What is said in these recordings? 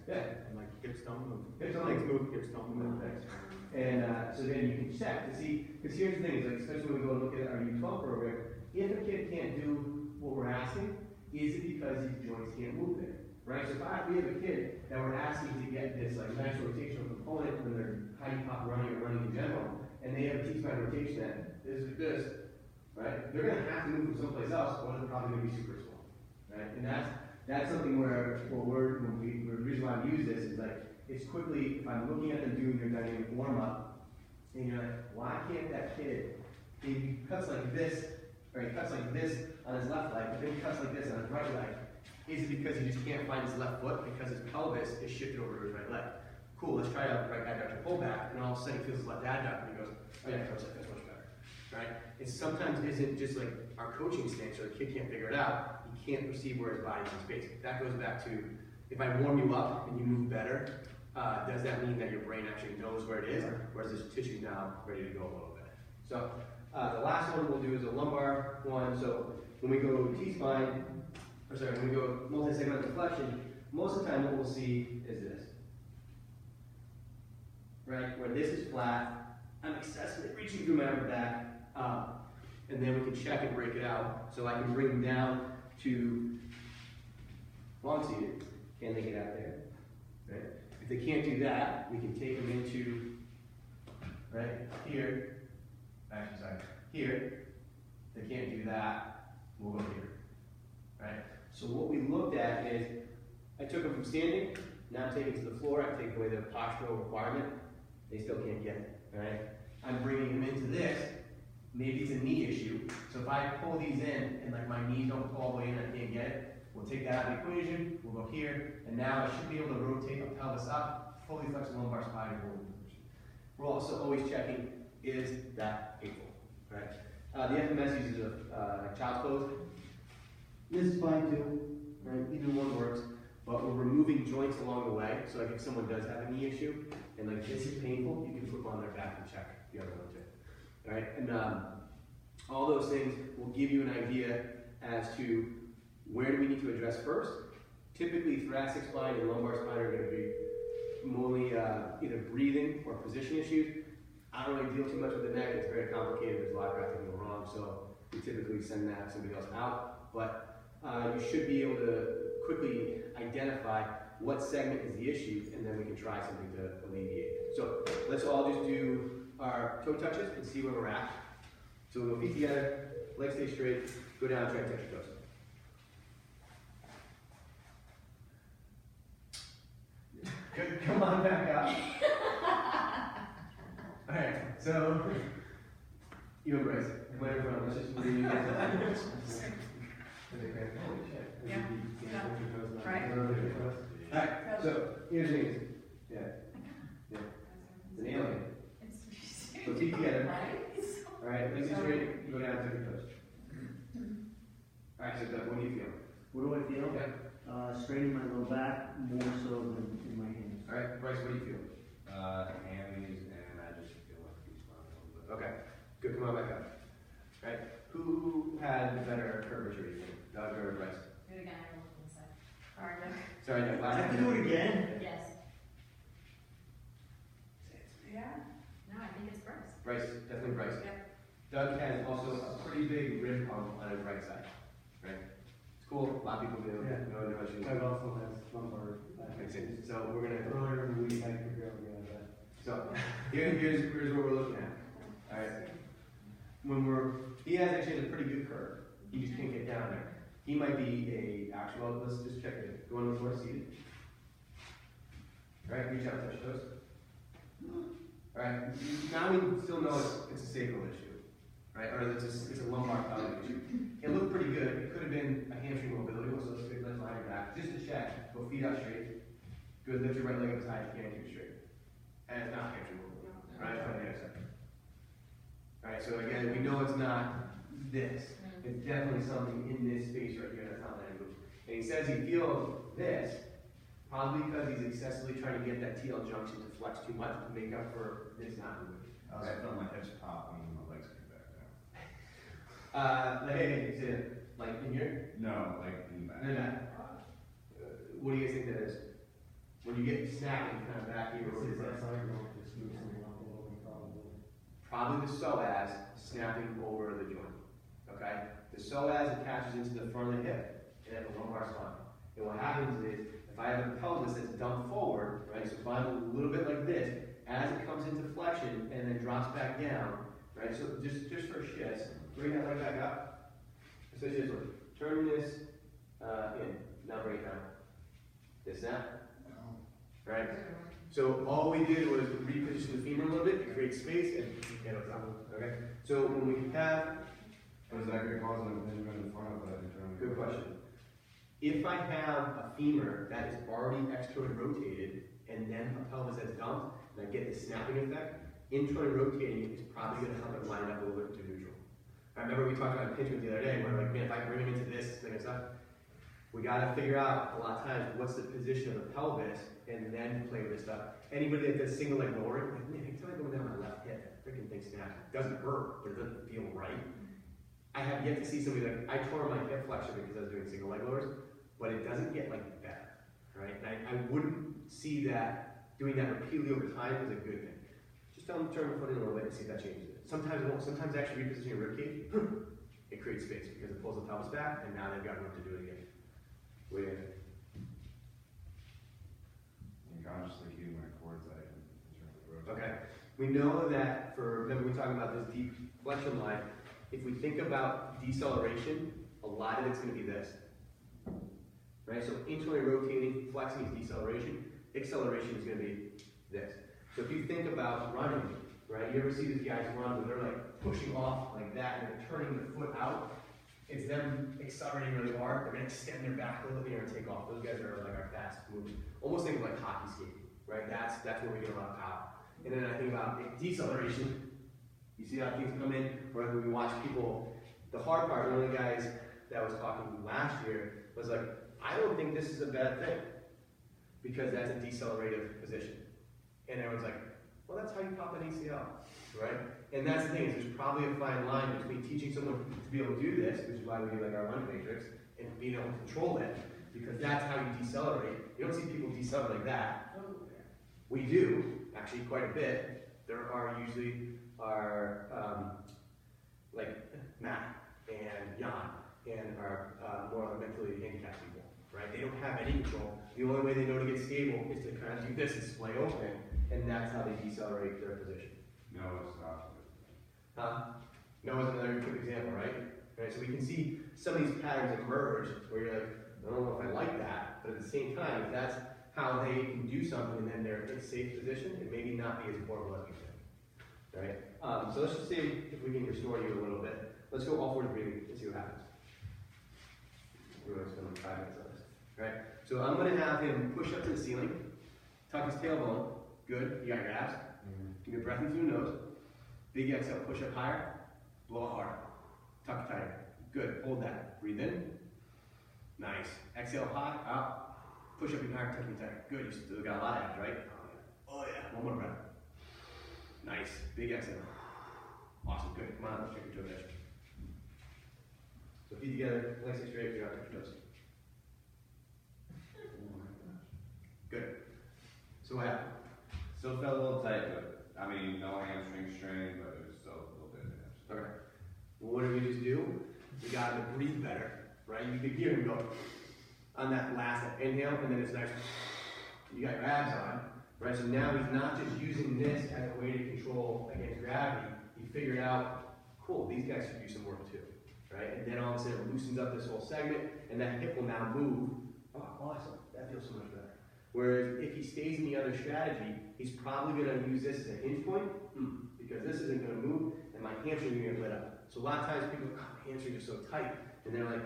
Yeah. And like hips don't move. Hips don't Legs move, hips don't move. And so then you can check to see, because here's the thing, is like, especially when we go and look at our U12 program, if a kid can't do what we're asking, is it because his joints can't move there? Right? So if we have a kid that we're asking to get this like nice rotational component when they're high pop running or running in general, and they have a T-spine rotation that is like this, right? They're gonna have to move from someplace else, or they're probably gonna be super small. Right? And that's something where the reason why we use this is like, it's quickly, if I'm looking at them doing their dynamic warm-up, and you're like, why can't that kid, he cuts like this, or he cuts like this on his left leg, but then he cuts like this on his right leg. Is it because he just can't find his left foot because his pelvis is shifted over to his right leg? Cool, let's try out right adductor pullback, and all of a sudden he feels his left adductor, and he goes, oh yeah, coach, that's much better. Right? It sometimes isn't just like our coaching stance, or the kid can't figure it out, he can't perceive where his body's in space. That goes back to, if I warm you up and you move better, does that mean that your brain actually knows where it is, or is this tissue now ready to go a little bit? So the last one we'll do is a lumbar one. So when we go T-spine, when we go multi-segmental flexion, most of the time what we'll see is this. Right, where this is flat, I'm excessively reaching through my upper back, and then we can check and break it out. So I can bring them down to long seated. Can they get out there? Right? If they can't do that, we can take them into, right, here, actually, sorry, here. If they can't do that, we'll go here, right? So what we looked at is, I took them from standing, now I'm taking them to the floor, I take away the postural requirement, they still can't get it, right? I'm bringing them into this, maybe it's a knee issue, so if I pull these in, and like my knees don't pull all the way in, I can't get it, we'll take that out of the equation, we'll go here, and now I should be able to rotate my pelvis up, fully flex the lumbar spine, and hold the position. We're also always checking, is that painful, right? The FMS uses a child's pose. This is fine too, right? Either one works, but we're removing joints along the way, so like if someone does have a knee issue, and like this is painful, you can flip on their back and check the other one too, all right? And all those things will give you an idea as to where do we need to address first. Typically, thoracic spine and lumbar spine are going to be mostly either breathing or position issues. I don't really deal too much with the neck. It's very complicated. There's a lot of crap that can go wrong, so we typically send that somebody else out. But you should be able to quickly identify what segment is the issue, and then we can try something to alleviate it. So let's all just do our toe touches and see where we're at. So we'll go feet together, legs stay straight, go down, try to touch your toes. Good, come on back up. Alright, so you embrace it. Come in front, let's just breathe. Yeah. Right. Alright, so here's the thing. Yeah. Yeah. It's an alien. So feet together. Alright, legs straight, go down, touch your toes. Alright, so Doug, what do you feel? What do I feel? Okay. Straightening my low back more so than in my hands. Alright, Bryce, what do you feel? Hammies, and I just feel like he's fine a little bit. Okay, good, come on back up. Alright, who had the better curvature, you think? Doug or Bryce? Do it again, I will inside. Harder. Sorry, no, I last have to time. do it again? Yes. Yeah. No, I think it's Bryce. Bryce, definitely Bryce. Yep. Doug has also a pretty big rib hump on his right side, right? It's cool, a lot of people do. Yeah. No issues. Doug also has lumbar. Makes sense. So we're gonna. Earlier in the week, I figured out that. So here's what we're looking at. All right. He has actually a pretty good curve. He just can't get down there. He might be a actual. Let's just check it. Go on the floor, seated. All right, reach out, touch toes. All right. Now we still know it's a sacral issue, right? Or it's a lumbar pelvic issue. It looked pretty good. It could have been a hamstring mobility. So let's lie your back just to check. Go feet out straight. Good. Lift your right leg up as high as you can, keep it straight. And it's not hamstring mobility, right? On the other side. All right. So again, we know it's not this. It's definitely something in this space right here that's not letting move. And he says he feels this, probably because he's excessively trying to get that TL junction to flex too much to make up for this not moving. I also felt my hips pop when my legs came back down. Like in here? No, like in the back. No. What do you guys think that is? when you get snapping kind of back here, what is That this? side won't just move something up a little bit, probably. Probably the psoas snapping over the joint, okay? The psoas attaches into the front of the hip and at the lumbar spine. And what happens is, if I have a pelvis that's dumped forward, right, so if I'm a little bit like this, as it comes into flexion and then drops back down, right, so just for shits, bring that leg back up. So just look, turn this in, now bring it down. This snap, right? So all we did was reposition the femur a little bit, create space, and get it up, okay? So when we have, Was that gonna cause an impingement in the front of that determined? good question. If I have a femur that is already externally rotated, and then a pelvis that's dumped, and I get the snapping effect, internally rotating it is probably gonna help it line up a little bit to neutral. I remember we talked about impingement the other day, where like, man, if I bring him into this thing and stuff, we gotta figure out a lot of times what's the position of the pelvis, and then play with this stuff. Anybody that does single leg lowering, like, man, every time I go down my left hip, that freaking thing snaps. It doesn't hurt, but it doesn't feel right. I have yet to see somebody like, I tore my hip flexor because I was doing single leg lowers, but it doesn't get like better, right? And I wouldn't see that, doing that repeatedly over time is a good thing. Just tell them to turn the foot in a little bit and see if that changes it. Sometimes it won't. Sometimes actually repositioning your rib cage, it creates space because it pulls the pelvis back, and now they've got room to do it again. What do you think? You consciously keep my chords that in terms of growth. Okay. We know that remember we talking about this deep flexion line, if we think about deceleration, a lot of it's going to be this. Right? So internally rotating, flexing is deceleration. Acceleration is going to be this. So if you think about running, right? You ever see these guys run where they're like pushing off like that and they're turning the foot out? It's them accelerating really hard. They're going to extend their back a little bit here and take off. Those guys are like our fast moving. Almost think of like hockey skating, right? That's where we get a lot of power. And then I think about deceleration. You see how things come in, or when we watch people, the hard part, one of the guys that was talking last year was like, I don't think this is a bad thing, because that's a decelerative position. And everyone's like, well, that's how you pop an ACL, right? And that's the thing, is there's probably a fine line between teaching someone to be able to do this, which is why we do like our lunge matrix, and being able to control it, because that's how you decelerate. You don't see people decelerate like that. We do, actually, quite a bit. There are usually like Matt and Jan and our more mentally handicapped people, right? They don't have any control. The only way they know to get stable is to kind of do this and splay open, and that's how they decelerate their position. No, it's not. Noah's another good example, right? So we can see some of these patterns emerge where you're like, I don't know if I like that, but at the same time, if that's how they can do something and then they're in a safe position, it may not be as horrible as we think. Right? So let's just see if we can restore you a little bit. Let's go all forward breathing and see what happens. We're going to spend like 5 minutes on this. Right? So I'm going to have him push up to the ceiling, tuck his tailbone. Good. You got your abs. Give your breath in through the nose. Big exhale. Push up higher. Blow out hard. Tuck tighter. Good. Hold that. Breathe in. Nice. Exhale high. Out. Push up even higher. Tuck in tighter. Good. You still got a lot of abs, right? Oh yeah. One more breath. Nice. Big exhale. Awesome. Good. Come on. Let's check your toe measure. So feet together. Legs stay straight. Get out. Touch your toes. Good. So what happened? Still felt a little tight, but I mean, no hamstring strain, but it was still a little bit of hamstring. Okay. Well, what did we just do? We got him to breathe better, right? You could hear him go on that last inhale, and then it's nice. You got your abs on, right? So now he's not just using this as a way to control against gravity. He figured out, cool, these guys should do some work too, right? And then all of a sudden it loosens up this whole segment, and that hip will now move. Oh, awesome. That feels so much better. Whereas if he stays in the other strategy, he's probably going to use this as a hinge point, because this isn't going to move, and my hamstring is going to get lit up. So a lot of times people go, my hamstring is so tight, and they're like,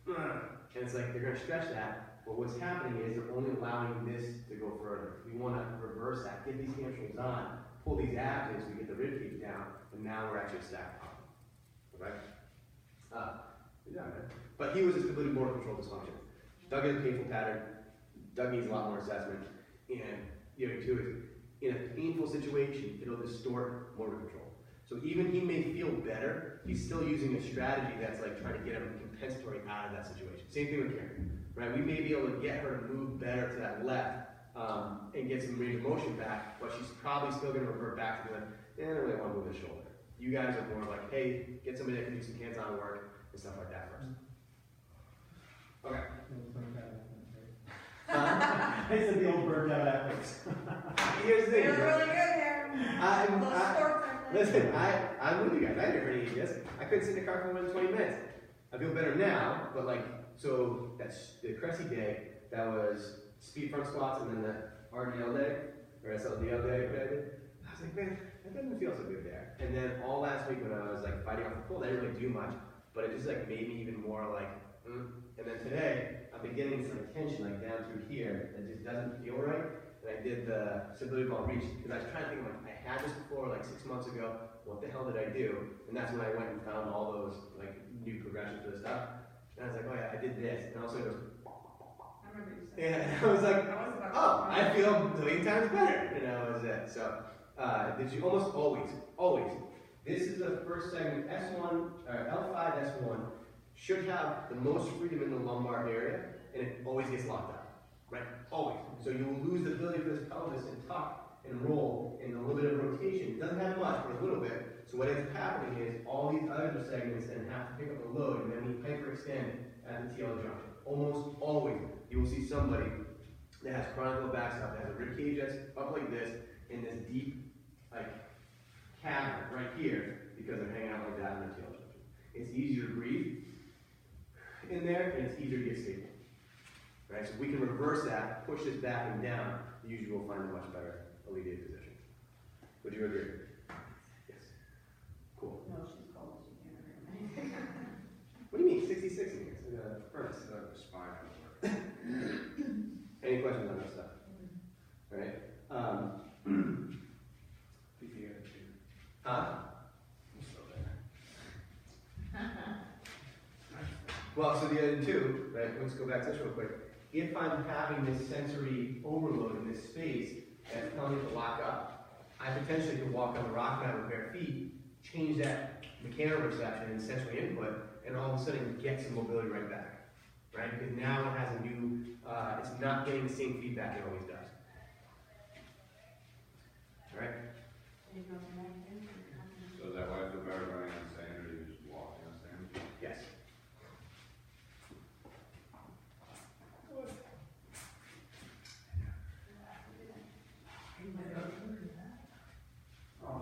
and it's like they're going to stretch that. But what's happening is they're only allowing this to go further. We want to reverse that, get these hamstrings on, pull these abs in so we get the rib cage down, and now we're actually stacked up. Okay? Good job, man. But he was just completely motor control dysfunction. Doug has a painful pattern. Doug needs a lot more assessment. And the other two is, in a painful situation, it'll distort motor control. So even he may feel better, he's still using a strategy that's like trying to get him compensatory out of that situation. Same thing with Karen, right? We may be able to get her to move better to that left and get some range of motion back, but she's probably still gonna revert back to the, I don't really wanna move the shoulder. You guys are more like, hey, get somebody that can do some hands-on work and stuff like that first. Okay. I said the old burned out athletes. Here's the thing. You're really good here. Listen, I'm with you guys. I had a herniated disc. I couldn't sit in the car for more than 20 minutes. I feel better now, but like, so that's the Cressy day. That was speed front squats and then the RDL day, or SLDL day, whatever. I was like, man, that doesn't feel so good there. And then all last week when I was like fighting off the cold, I didn't really do much, but it just like made me even more like, And then today, I'm beginning some tension like down through here that just doesn't feel right. And I did the stability ball reach because I was trying to think like, I had this before like 6 months ago. What the hell did I do? And that's when I went and found all those like new progressions for the stuff. And I was like, oh yeah, I did this. And also it goes, I remember you saying. yeah, and I was like, I was about to oh, cry. I feel a million times better. And that was it. So, did you almost always, this is the first segment, S1, L5, S1, should have the most freedom in the lumbar area, and it always gets locked up, right? Always. So you will lose the ability for this pelvis to tuck and roll in a little bit of rotation. It doesn't have much, but a little bit. So what ends up happening is all these other segments then have to pick up the load, and then we hyperextend at the TL junction. Almost always, you will see somebody that has chronic low back stuff, that has a rib cage that's up like this, in this deep, like, cavern right here, because they're hanging out like that in the TL junction. It's easier to breathe in there, and it's easier to get stable. Right? So we can reverse that, push this back and down, usually we'll find a much better alleviated position. Would you agree? Yes. Cool. No, she's cold, she can't hear me. What do you mean, 66 in here? It's like a furnace. The spinal work. Any questions on this stuff? All right. Huh? I'm still there. Well, so the other two, right, let's go back to this real quick. If I'm having this sensory overload in this space that's telling me to lock up, I potentially could walk on the rock mat with bare feet, change that mechanical reception and sensory input, and all of a sudden get some mobility right back, right? Because now it has a new, it's not getting the same feedback it always does. All right? So is that why I feel better running on sand, or you just walking on sand? Yes.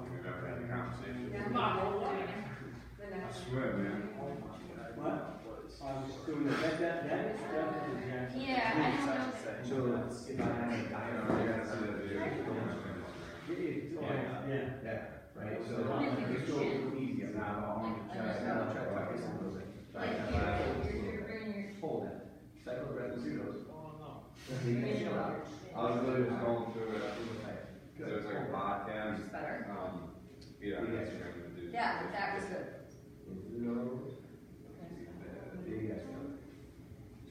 We've never had a conversation. Yeah, Mom, we'll do it. The I next one. swear, man. What? I was doing that is definitely Jackson. Yeah, I don't know. So if I have a I diet, don't know, you gotta see that video. Yeah. yeah, right? So Yeah. it's still easy. It's not all on the chest. Now try to tuck this a little bit. Like, you're bringing your. Hold that. Cycle breath and pseudos. Oh, no. You can chill out. I was literally just going through it, because it was like a podcast, It's better. yeah, that's trying to do. Yeah, that was good. Big exhale.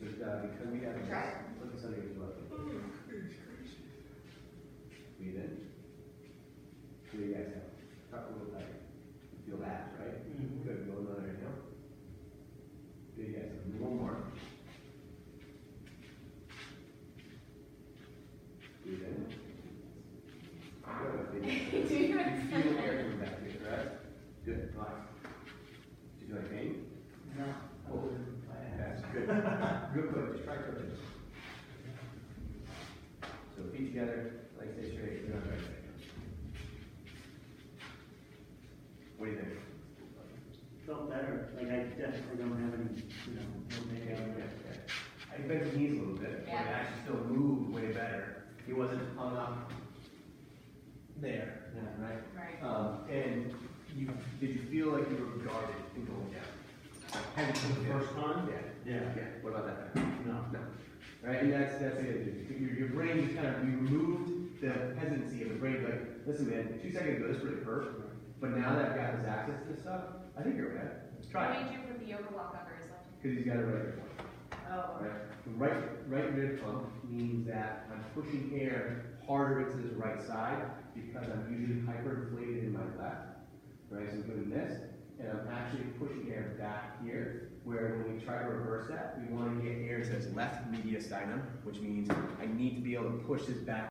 Just because we have Try it. look at something as well. Breathe in. Big exhale. Tuck a little tighter. Feel that, right? Mhm. Good. Go another inhale. Big exhale. Do one more. Breathe in. Good. Big exhale. Feel air coming back to you, correct? Good. Relax. Did you like pain? No. Oh, that's good. Real quick, just try crunching. So feet together, legs stay straight, you're on the right side. What do you think? Felt better, like I definitely don't have any, no pain. I bent his knees a little bit, but it Yeah. actually still moved way better. He wasn't hung up there, right? Right. And did you feel like you were guarded in going down? Had it for the first time? Yeah. Yeah. Yeah. What about that time? No. No. Right, and that's it. Your brain just kind of, you removed the hesitancy of the brain, like, listen man, 2 seconds ago this really hurt, but now that I've got this access to this stuff, I think you're okay. Try What it. made you put the yoga block under his left? Because he's got it right there. Oh. Right? Right rib pump means that I'm pushing air harder into this right side because I'm usually hyperinflated in my left. Right, so I'm doing this, and I'm actually pushing air back here, where when we try to reverse that, we want to get air to this left mediastinum, which means I need to be able to push this back